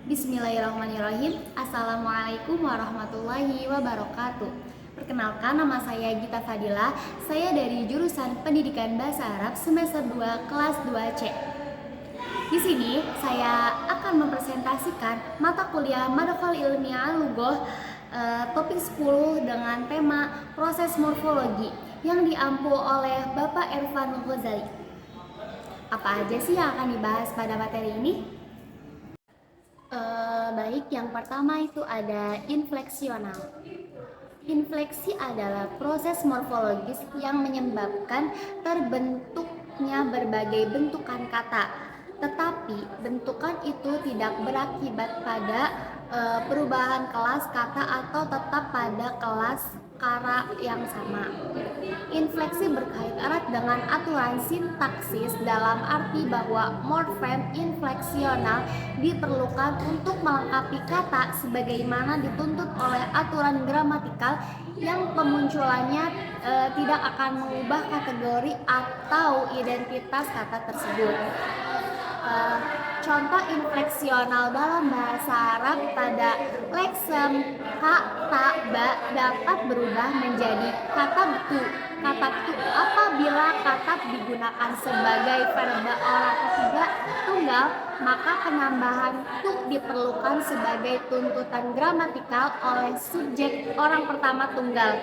Bismillahirrahmanirrahim. Assalamualaikum warahmatullahi wabarakatuh. Perkenalkan, nama saya Gita Fadila. Saya dari jurusan Pendidikan Bahasa Arab semester 2 kelas 2C. Di sini saya akan mempresentasikan mata kuliah Madkhal Ilmiah Lughoh topik 10 dengan tema proses morfologi yang diampu oleh Bapak Irfan Ghazali. Apa aja sih yang akan dibahas pada materi ini? Baik, yang pertama itu ada infleksional. Infleksi adalah proses morfologis yang menyebabkan terbentuknya berbagai bentukan kata, tetapi bentukan itu tidak berakibat pada perubahan kelas kata atau tetap pada kelas kata yang sama. Infleksi berkait erat dengan aturan sintaksis dalam arti bahwa morfem infleksional diperlukan untuk melengkapi kata sebagaimana dituntut oleh aturan gramatikal yang pemunculannya tidak akan mengubah kategori atau identitas kata tersebut. Contoh infleksional dalam bahasa Arab pada leksem kata ba dapat berubah menjadi kata tu apabila kata digunakan sebagai verba orang ketiga tunggal, maka penambahan tu diperlukan sebagai tuntutan gramatikal oleh subjek orang pertama tunggal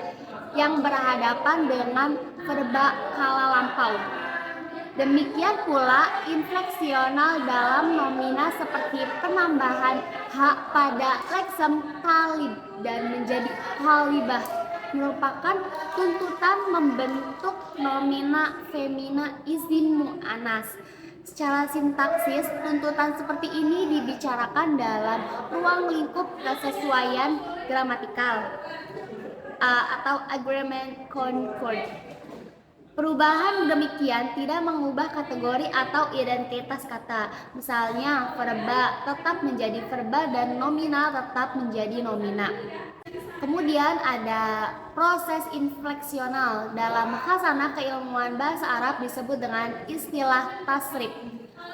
yang berhadapan dengan verba kala lampau. Demikian pula infleksional dalam nomina seperti penambahan h pada leksem talib dan menjadi talibah merupakan tuntutan membentuk nomina femina izin mu'anas. Secara sintaksis, tuntutan seperti ini dibicarakan dalam ruang lingkup kesesuaian gramatikal atau agreement concord. Perubahan demikian tidak mengubah kategori atau identitas kata. Misalnya, verba tetap menjadi verba dan nomina tetap menjadi nomina. Kemudian ada proses infleksional. Dalam khasanah keilmuan bahasa Arab disebut dengan istilah tasrif.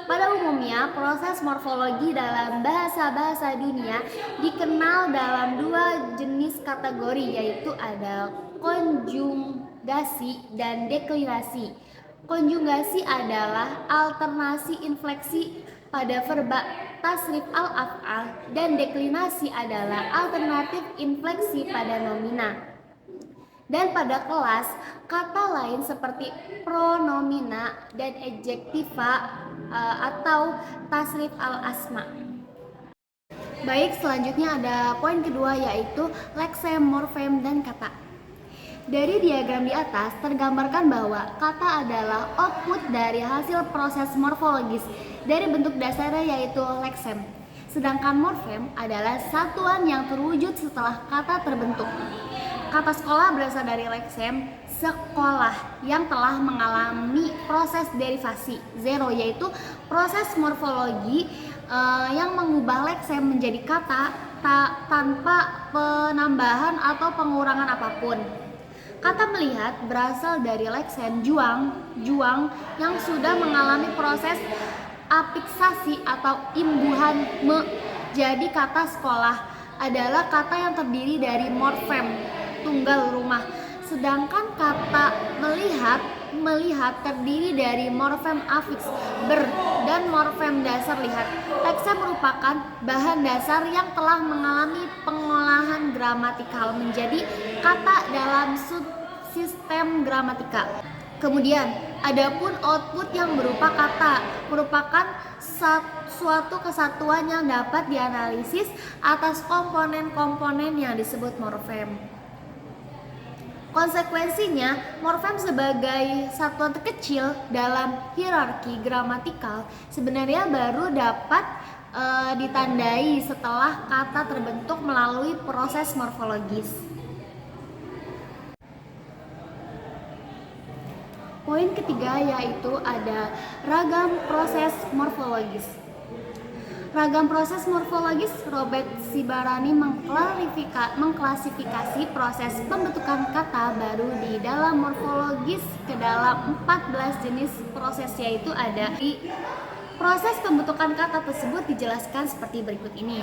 Pada umumnya, proses morfologi dalam bahasa-bahasa dunia dikenal dalam dua jenis kategori, yaitu ada konjugasi dan deklinasi. Konjugasi adalah alternasi infleksi pada verba tasrif al-af'al dan deklinasi adalah alternatif infleksi pada nomina. Dan pada kelas, kata lain seperti pronomina dan adjektiva atau tasrif al-asma. Baik, selanjutnya ada poin kedua, yaitu leksem, morfem, dan kata. Dari diagram di atas tergambarkan bahwa kata adalah output dari hasil proses morfologis dari bentuk dasarnya, yaitu leksem. Sedangkan morfem adalah satuan yang terwujud setelah kata terbentuk. Kata sekolah berasal dari leksem sekolah yang telah mengalami proses derivasi zero, yaitu proses morfologi yang mengubah leksem menjadi kata tanpa penambahan atau pengurangan apapun. Kata melihat berasal dari leksem juang yang sudah mengalami proses afiksasi atau imbuhan me. Jadi kata sekolah adalah kata yang terdiri dari morfem tunggal rumah, sedangkan kata melihat terdiri dari morfem afiks ber dan morfem dasar lihat. Leksem merupakan bahan dasar yang telah mengalami pengolahan gramatikal menjadi kata dalam subsistem gramatika. Kemudian, adapun output yang berupa kata merupakan suatu kesatuan yang dapat dianalisis atas komponen-komponen yang disebut morfem. Konsekuensinya, morfem sebagai satuan terkecil dalam hierarki gramatikal sebenarnya baru dapat ditandai setelah kata terbentuk melalui proses morfologis. Poin ketiga yaitu ada ragam proses morfologis. Ragam proses morfologis, Robert Cibarani mengklasifikasi proses pembentukan kata baru di dalam morfologis ke dalam 14 jenis proses, yaitu ada Proses pembentukan kata tersebut dijelaskan seperti berikut ini.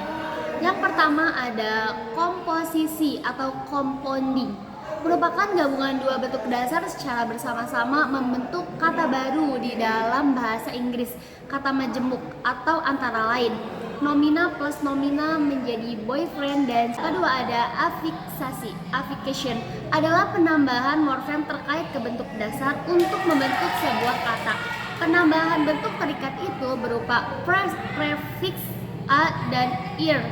Yang pertama ada komposisi atau compounding, merupakan gabungan dua bentuk dasar secara bersama-sama membentuk kata baru di dalam bahasa Inggris. Kata majemuk atau antara lain nomina plus nomina menjadi boyfriend, dan kedua ada afiksasi. Affixation adalah penambahan morfem terkait ke bentuk dasar untuk membentuk sebuah kata. Penambahan bentuk terikat itu berupa prefix a dan ir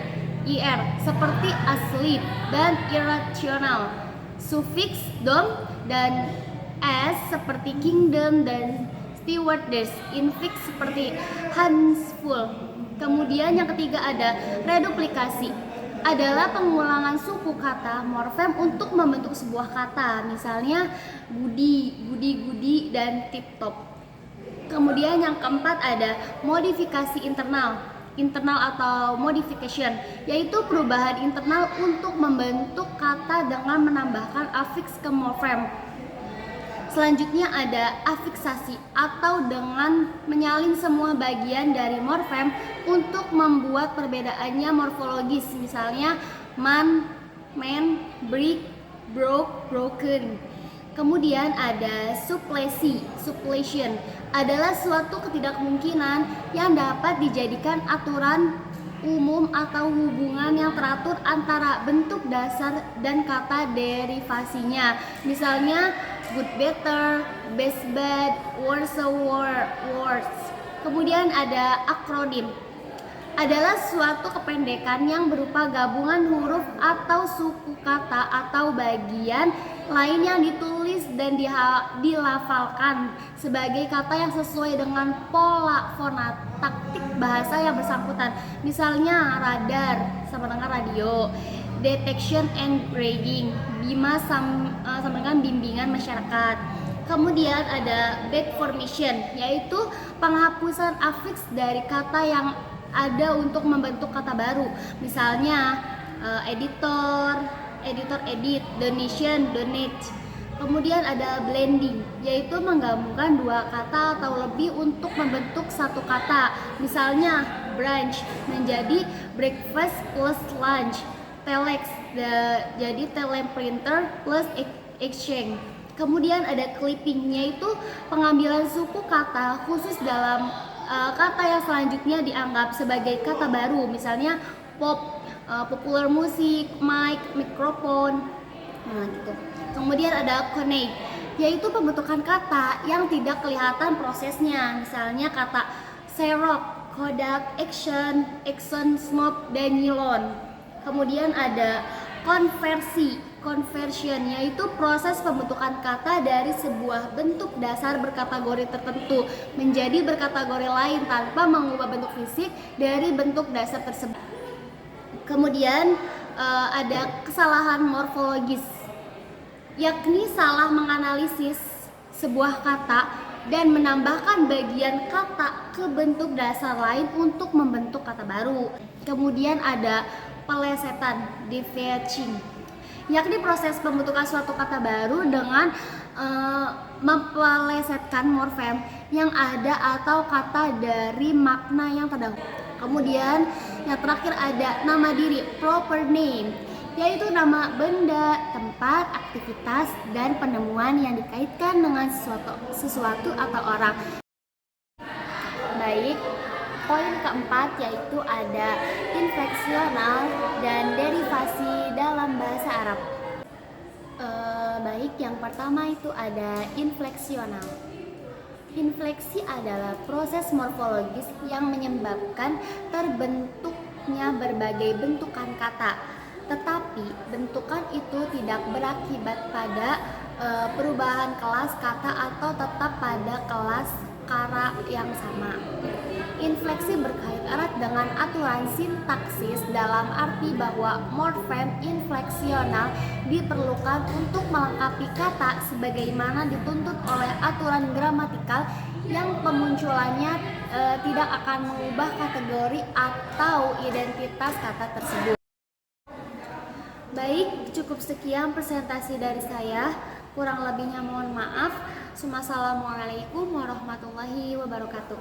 seperti asleep dan irrational, sufiks dom dan s seperti kingdom dan stewardess, infix seperti handsful. Kemudian yang ketiga ada reduplikasi, adalah pengulangan suku kata morfem untuk membentuk sebuah kata, misalnya budi, gudi, dan tip top. Kemudian yang keempat ada modifikasi internal atau modification, yaitu perubahan internal untuk membentuk kata dengan menambahkan afiks ke morfem. Selanjutnya ada afiksasi atau dengan menyalin semua bagian dari morfem untuk membuat perbedaannya morfologis, misalnya man, brick, broke, broken. Kemudian ada suppletion adalah suatu ketidakmungkinan yang dapat dijadikan aturan umum atau hubungan yang teratur antara bentuk dasar dan kata derivasinya, misalnya good better, best bad, worse worse. Kemudian ada akronim, adalah suatu kependekan yang berupa gabungan huruf atau suku kata atau bagian lain yang ditulis dan dilafalkan sebagai kata yang sesuai dengan pola fonotaktik bahasa yang bersangkutan, misalnya radar sama dengan radio, detection and grading, BIMA sama dengan bimbingan masyarakat. Kemudian ada back formation, yaitu penghapusan afiks dari kata yang ada untuk membentuk kata baru, misalnya editor, edit, donation, donate. Kemudian ada blending, yaitu menggabungkan dua kata atau lebih untuk membentuk satu kata, misalnya brunch menjadi breakfast plus lunch, telex jadi teleprinter plus exchange. Kemudian ada clipping, yaitu pengambilan suku kata khusus dalam kata yang selanjutnya dianggap sebagai kata baru, misalnya pop, popular musik, mic, mikrofon, gitu. Kemudian ada connect, yaitu pembentukan kata yang tidak kelihatan prosesnya, misalnya kata Xerox, Kodak, Exxon, Snop, dan Nilon. Kemudian ada conversion, yaitu proses pembentukan kata dari sebuah bentuk dasar berkategori tertentu menjadi berkategori lain tanpa mengubah bentuk fisik dari bentuk dasar tersebut. Kemudian ada kesalahan morfologis, yakni salah menganalisis sebuah kata dan menambahkan bagian kata ke bentuk dasar lain untuk membentuk kata baru. Kemudian ada pelesetan, deviation, yakni proses pembentukan suatu kata baru dengan mempelesetkan morfem yang ada atau kata dari makna yang terdahulu. Kemudian yang terakhir ada nama diri, proper name, yaitu nama benda, tempat, aktivitas, dan penemuan yang dikaitkan dengan sesuatu atau orang. Baik, poin keempat yaitu ada infleksional dan derivasi dalam bahasa Arab. Baik, yang pertama itu ada infleksional. Infleksi adalah proses morfologis yang menyebabkan terbentuknya berbagai bentukan kata, tetapi bentukan itu tidak berakibat pada perubahan kelas kata atau tetap pada kelas kata yang sama. Infleksi berkait erat dengan aturan sintaksis dalam arti bahwa morfem infleksional diperlukan untuk melengkapi kata sebagaimana dituntut oleh aturan gramatikal yang pemunculannya tidak akan mengubah kategori atau identitas kata tersebut. Baik, cukup sekian presentasi dari saya. Kurang lebihnya mohon maaf. Wassalamualaikum warahmatullahi wabarakatuh.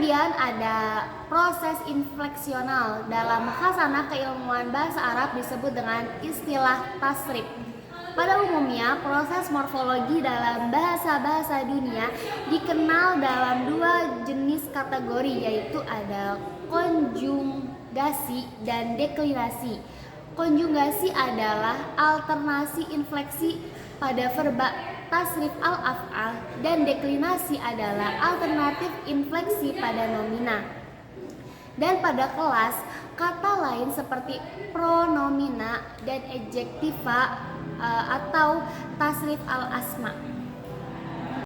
Kemudian ada proses infleksional. Dalam khasanah keilmuan bahasa Arab disebut dengan istilah tasrif. Pada umumnya, proses morfologi dalam bahasa-bahasa dunia dikenal dalam dua jenis kategori, yaitu ada konjugasi dan deklinasi. Konjugasi adalah alternasi infleksi pada verba tasrif al-af'al dan deklinasi adalah alternatif infleksi pada nomina. Dan pada kelas, kata lain seperti pronomina dan adjektiva atau tasrif al-asma.